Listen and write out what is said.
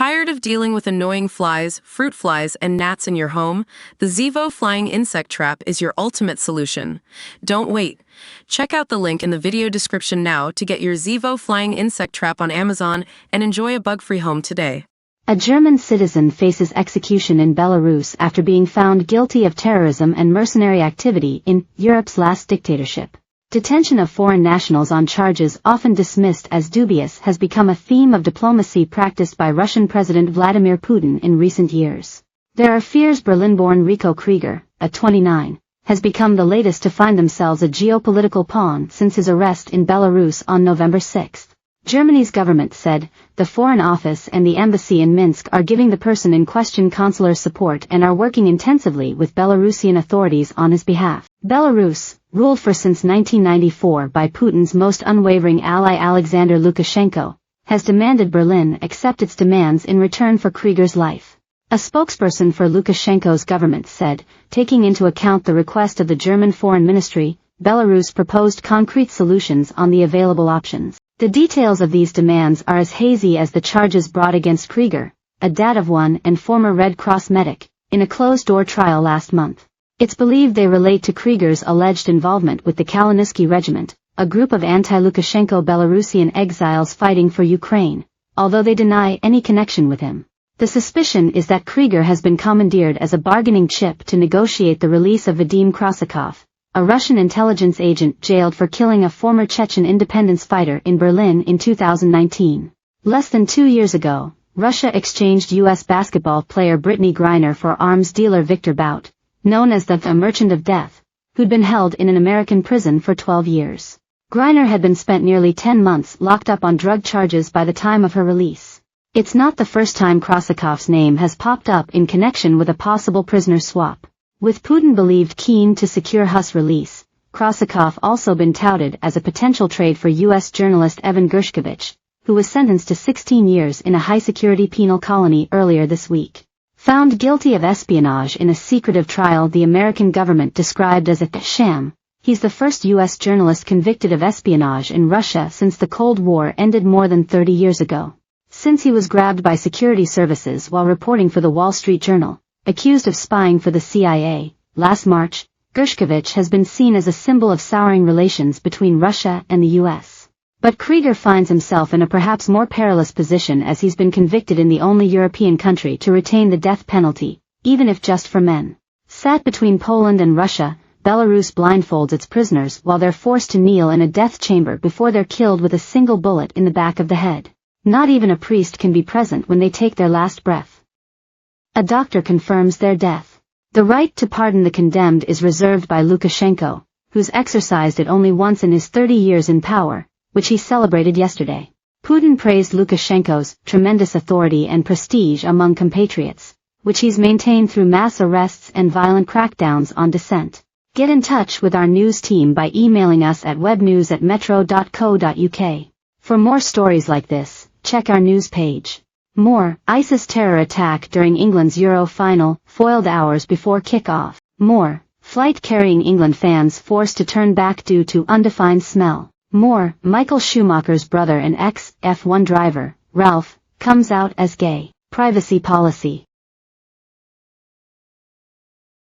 Tired of dealing with annoying flies, fruit flies, and gnats in your home? The Zevo Flying Insect Trap is your ultimate solution. Don't wait. Check out the link in the video description now to get your Zevo Flying Insect Trap on Amazon and enjoy a bug-free home today. A German citizen faces execution in Belarus after being found guilty of terrorism and mercenary activity in Europe's last dictatorship. Detention of foreign nationals on charges often dismissed as dubious has become a theme of diplomacy practiced by Russian President Vladimir Putin in recent years. There are fears Berlin-born Rico Krieger, a 29, has become the latest to find themselves a geopolitical pawn since his arrest in Belarus on November 6. Germany's government said, the Foreign Office and the embassy in Minsk are giving the person in question consular support and are working intensively with Belarusian authorities on his behalf. Belarus, ruled for since 1994 by Putin's most unwavering ally Alexander Lukashenko, has demanded Berlin accept its demands in return for Krieger's life. A spokesperson for Lukashenko's government said, taking into account the request of the German Foreign Ministry, Belarus proposed concrete solutions on the available options. The details of these demands are as hazy as the charges brought against Krieger, a dad of one and former Red Cross medic, in a closed-door trial last month. It's believed they relate to Krieger's alleged involvement with the Kalinowski Regiment, a group of anti-Lukashenko Belarusian exiles fighting for Ukraine, although they deny any connection with him. The suspicion is that Krieger has been commandeered as a bargaining chip to negotiate the release of Vadim Krasakov, a Russian intelligence agent jailed for killing a former Chechen independence fighter in Berlin in 2019. Less than 2 years ago, Russia exchanged U.S. basketball player Brittany Griner for arms dealer Victor Bout, known as the Merchant of Death, who'd been held in an American prison for 12 years. Griner had been spent nearly 10 months locked up on drug charges by the time of her release. It's not the first time Krasakov's name has popped up in connection with a possible prisoner swap. With Putin believed keen to secure Huss' release, Krasakov also been touted as a potential trade for U.S. journalist Evan Gershkovich, who was sentenced to 16 years in a high-security penal colony earlier this week. Found guilty of espionage in a secretive trial the American government described as a sham, he's the first U.S. journalist convicted of espionage in Russia since the Cold War ended more than 30 years ago. Since he was grabbed by security services while reporting for the Wall Street Journal, accused of spying for the CIA, last March, Gershkovich has been seen as a symbol of souring relations between Russia and the U.S. But Krieger finds himself in a perhaps more perilous position as he's been convicted in the only European country to retain the death penalty, even if just for men. Sat between Poland and Russia, Belarus blindfolds its prisoners while they're forced to kneel in a death chamber before they're killed with a single bullet in the back of the head. Not even a priest can be present when they take their last breath. A doctor confirms their death. The right to pardon the condemned is reserved by Lukashenko, who's exercised it only once in his 30 years in power, which he celebrated yesterday. Putin praised Lukashenko's tremendous authority and prestige among compatriots, which he's maintained through mass arrests and violent crackdowns on dissent. Get in touch with our news team by emailing us at webnews@metro.co.uk. For more stories like this, check our news page. More, ISIS terror attack during England's Euro final, foiled hours before kick-off. More, flight carrying England fans forced to turn back due to undefined smell. More, Michael Schumacher's brother and ex-F1 driver, Ralph, comes out as gay. Privacy policy.